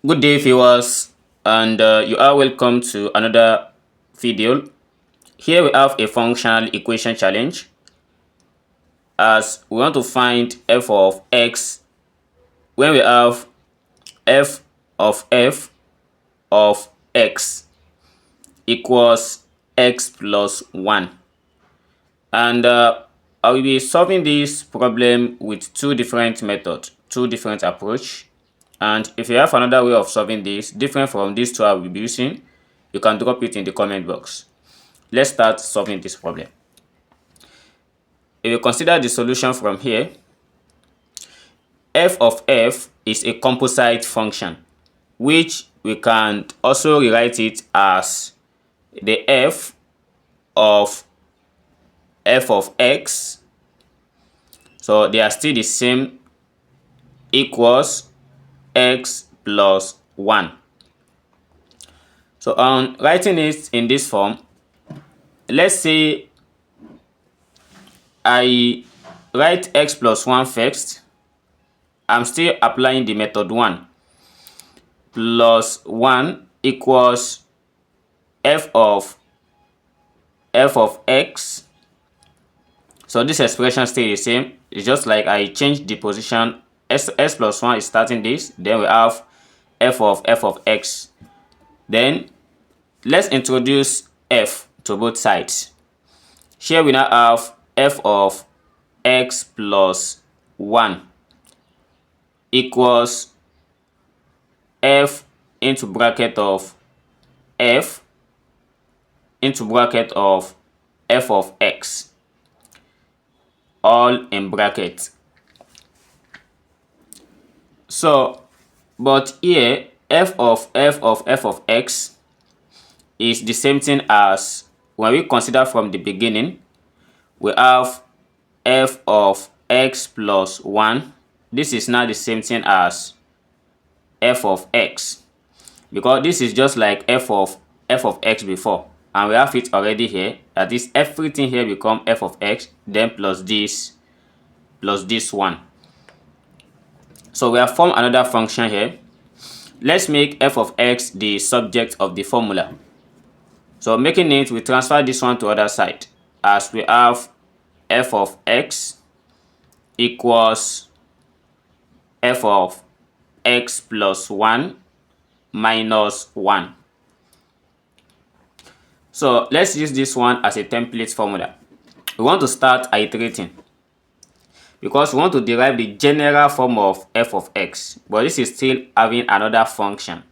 Good day, viewers, and you are welcome to another video. Here we have a functional equation challenge, as we want to find f of x when we have f of x equals x plus 1. And I will be solving this problem with two different methods, two different approaches. And if you have another way of solving this different from these two I will be using, you can drop it in the comment box. Let's start solving this problem. If you consider the solution from here, f of f is a composite function, which we can also rewrite it as the f of x. So they are still the same, equals x plus 1. So on writing it in this form, let's say I write x plus 1 first. I'm still applying the method 1. Plus 1 equals f of x. So this expression stays the same. It's just like I changed the position. S plus 1 is starting this. Then we have f of x. Then let's introduce f to both sides. Here we now have f of x plus 1 equals f into bracket of f into bracket of f of x, all in bracket. So, but here f of x is the same thing as when we consider from the beginning. We have f of x plus 1. This is now the same thing as f of x, because this is just like f of x before, and we have it already here. That is, everything here become f of x, then plus this 1. So we have formed another function here. Let's make f of x the subject of the formula. So making it, we transfer this one to other side, as we have f of x equals f of x plus 1 minus 1. So let's use this one as a template formula. We want to start iterating, because we want to derive the general form of f of x, but this is still having another function.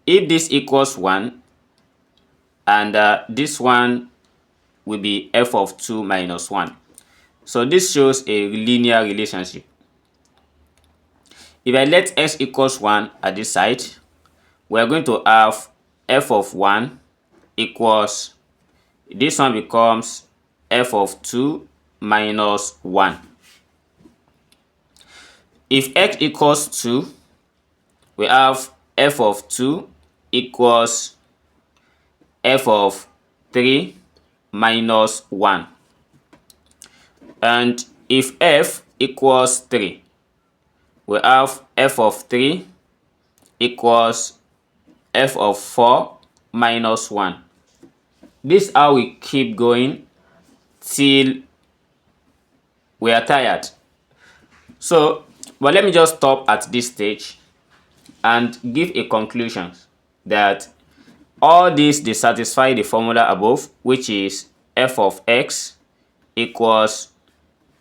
If this equals 1, and this one will be f of 2 minus 1. So this shows a linear relationship. If I let x equals 1 at this side, we are going to have f of 1 equals, this one becomes f of 2 minus 1. If x equals 2, we have f of 2 equals f of 3 minus 1. And if f equals 3, we have f of 3 equals f of 4 minus 1. This is how we keep going till we are tired. So, but let me just stop at this stage and give a conclusion that all these, they satisfy the formula above, which is f of x equals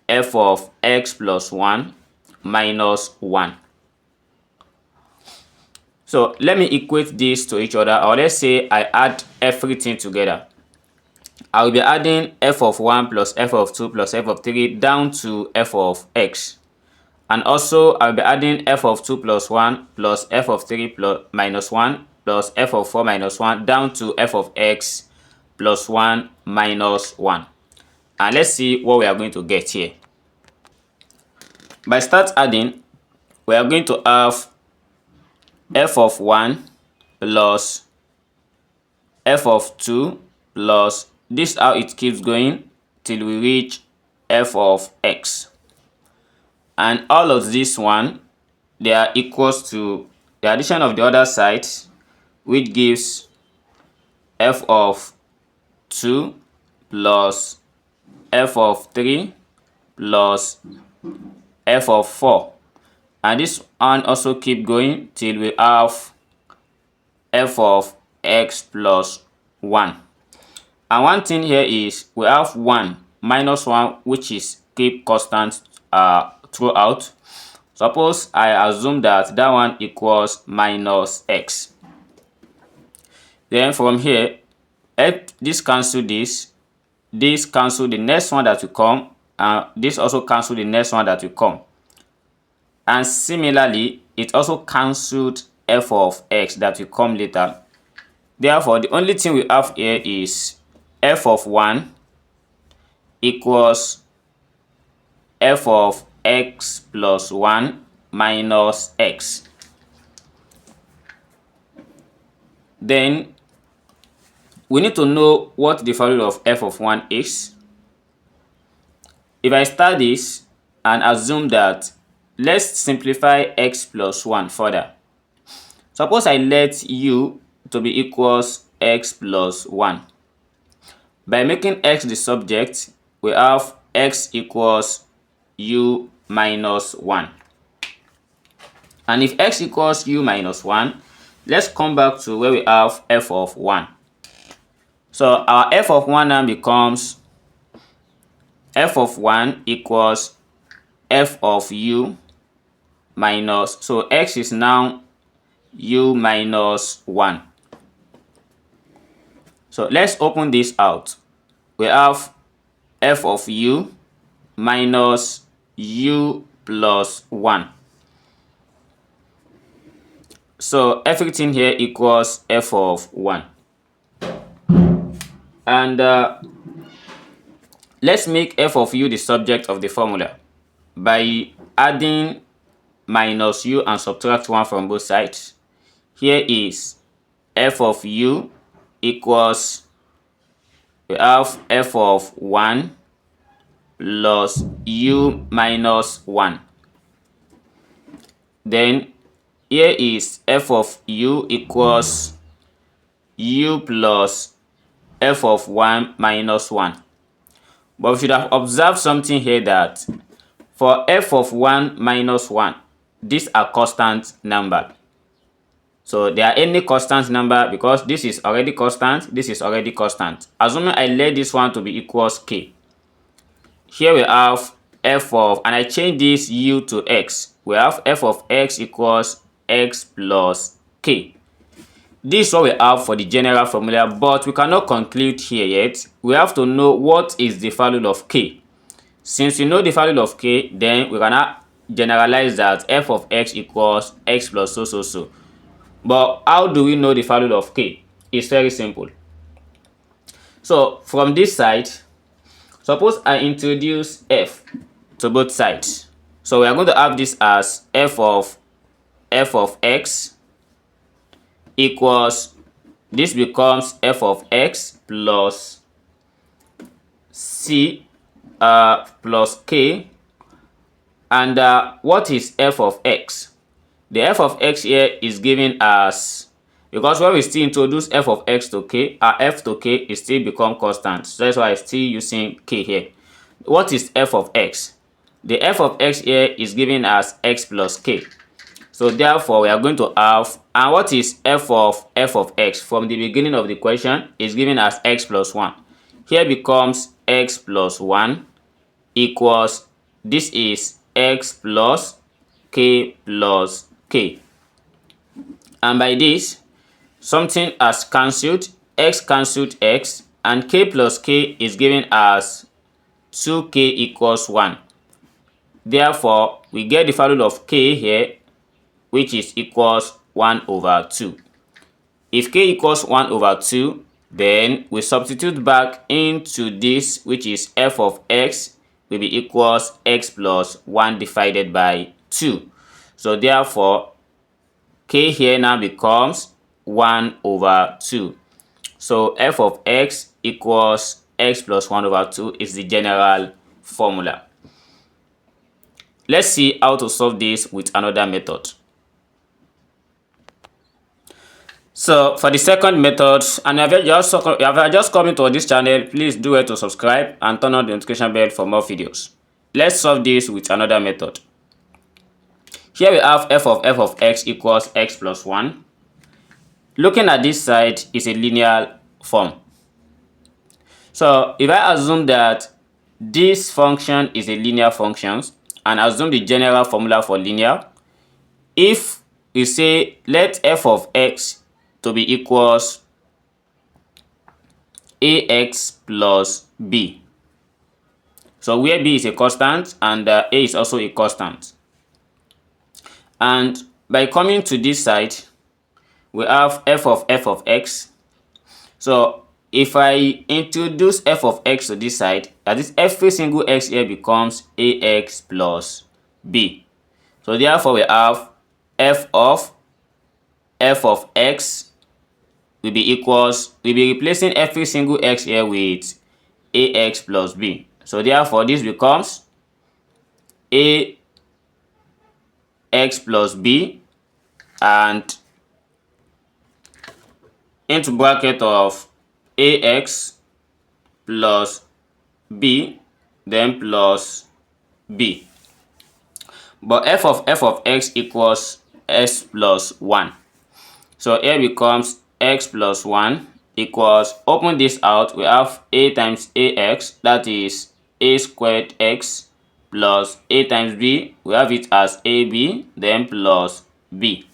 f of x plus 1 minus 1. So let me equate these to each other, or let's say I add everything together. I will be adding f of 1 plus f of 2 plus f of 3 down to f of x. And also I will be adding f of 2 plus 1 plus f of 3 plus minus 1 plus f of 4 minus 1 down to f of x plus 1 minus 1. And let's see what we are going to get here. By start adding, we are going to have f of 1 plus f of 2 plus, this is how it keeps going till we reach f of x. And all of this one, they are equals to the addition of the other side, which gives f of 2 plus f of 3 plus f of 4. And this one also keep going till we have f of x plus 1. And one thing here is we have 1 minus 1, which is keep constant throughout. Suppose I assume that that one equals minus x. Then from here, this cancel this cancel the next one that will come, and this also cancel the next one that will come. And similarly, it also cancelled f of x that will come later. Therefore, the only thing we have here is f of 1 equals f of x plus 1 minus x. Then we need to know what the value of f of 1 is. If I start this and assume that, let's simplify x plus 1 further. Suppose I let u to be equals x plus 1. By making x the subject, we have x equals u minus 1. And if x equals u minus 1, let's come back to where we have f of 1. So our f of 1 now becomes f of 1 equals f of u minus, so x is now u minus 1. So let's open this out. We have f of u minus u plus 1. So everything here equals f of 1. And let's make f of u the subject of the formula by adding minus u and subtract 1 from both sides. Here is f of u equals, we have f of 1 plus u minus 1. Then here is f of u equals u plus f of 1 minus 1. But we should have observed something here, that for f of 1 minus 1, these are constant number. So they are any constant number because this is already constant, this is already constant. Assuming I let this one to be equals k. Here we have f of, and I change this u to x. We have f of x equals x plus k. This is what we have for the general formula, but we cannot conclude here yet. We have to know what is the value of k. Since we know the value of k, then we cannot generalize that f of x equals x plus so. But how do we know the value of k? It's very simple. So from this side, suppose I introduce f to both sides. So we are going to have this as f of x equals, this becomes f of x plus c plus k. And what is f of x? The f of x here is given as, because when we still introduce f of x to k, our f to k is still become constant. So that's why I'm still using k here. What is f of x? The f of x here is given as x plus k. So therefore we are going to have, and what is f of x from the beginning of the question is given as x plus 1. Here becomes x plus 1 equals, this is x plus k plus k. And by this, something has cancelled, x cancelled x, and k plus k is given as 2k equals 1. Therefore, we get the value of k here, which is equals 1 over 2. If k equals 1 over 2, then we substitute back into this, which is f of x will be equals x plus 1 divided by 2. So therefore, k here now becomes 1 over 2. So f of x equals x plus 1 over 2 is the general formula. Let's see how to solve this with another method. So for the second method, and if you have just come into this channel, please do it to subscribe and turn on the notification bell for more videos. Let's solve this with another method. Here we have f of x equals x plus 1. Looking at this side is a linear form. So if I assume that this function is a linear function and assume the general formula for linear, if we say let f of x to be equals ax plus b, so where b is a constant and a is also a constant, and by coming to this side we have f of x. So if I introduce f of x to this side, that is every single x here becomes ax plus b. So therefore we have f of x will be replacing every single x here with ax plus b. So therefore this becomes ax plus b and into bracket of ax plus b then plus b. But f of x equals x plus 1. So here becomes x plus 1 equals, open this out, we have a times ax, that is a squared x, plus a times b, we have it as ab, then plus b.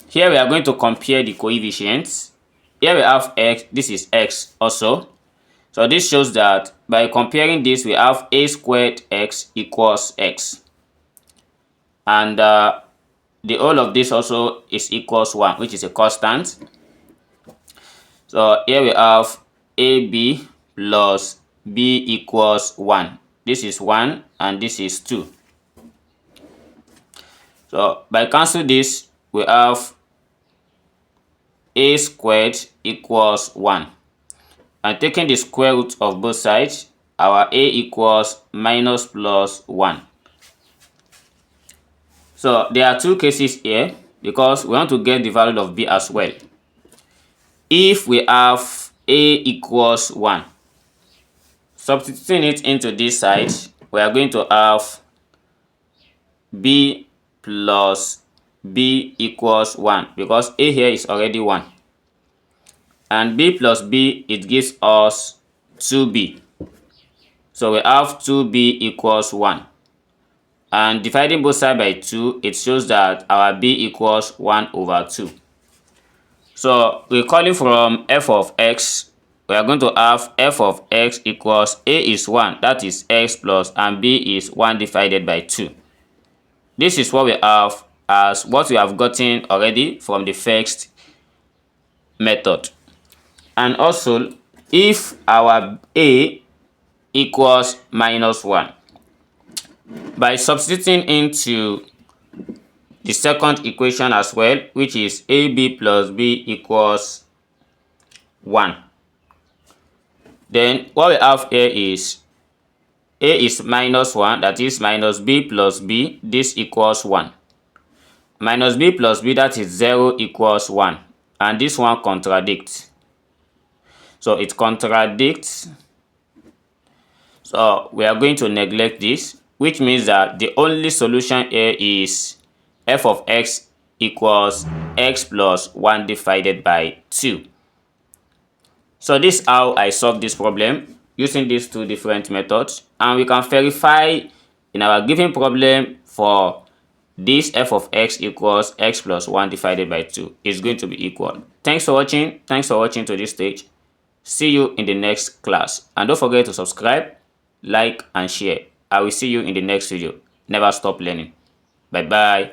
Here we are going to compare the coefficients. Here we have x, this is x also. So this shows that by comparing this, we have a squared x equals x. And the whole of this also is equals 1, which is a constant. So here we have ab plus b equals 1. This is 1 and this is 2. So by cancel this, we have a squared equals 1. And taking the square root of both sides, our a equals minus plus 1. So there are two cases here because we want to get the value of b as well. If we have a equals 1, substituting it into this side, we are going to have b plus b equals 1 because a here is already 1. And b plus b, it gives us 2b. So we have 2b equals 1. And dividing both sides by 2, it shows that our b equals 1 over 2. So recalling from f of x, we are going to have f of x equals a is 1, that is x plus, and b is 1 divided by 2. This is what we have as what we have gotten already from the first method. And also, if our a equals minus 1, by substituting into the second equation as well, which is ab plus b equals 1, then what we have here is a is minus 1, that is minus b plus b, this equals 1. Minus b plus b, that is 0, equals 1. And this one contradicts. So it contradicts. So we are going to neglect this, which means that the only solution here is f of x equals x plus 1 divided by 2. So this is how I solve this problem using these two different methods, and we can verify in our given problem for this f of x equals x plus 1 divided by 2 is going to be equal. Thanks for watching. Thanks for watching to this stage. See you in the next class, and don't forget to subscribe, like and share. I will see you in the next video. Never stop learning. Bye bye.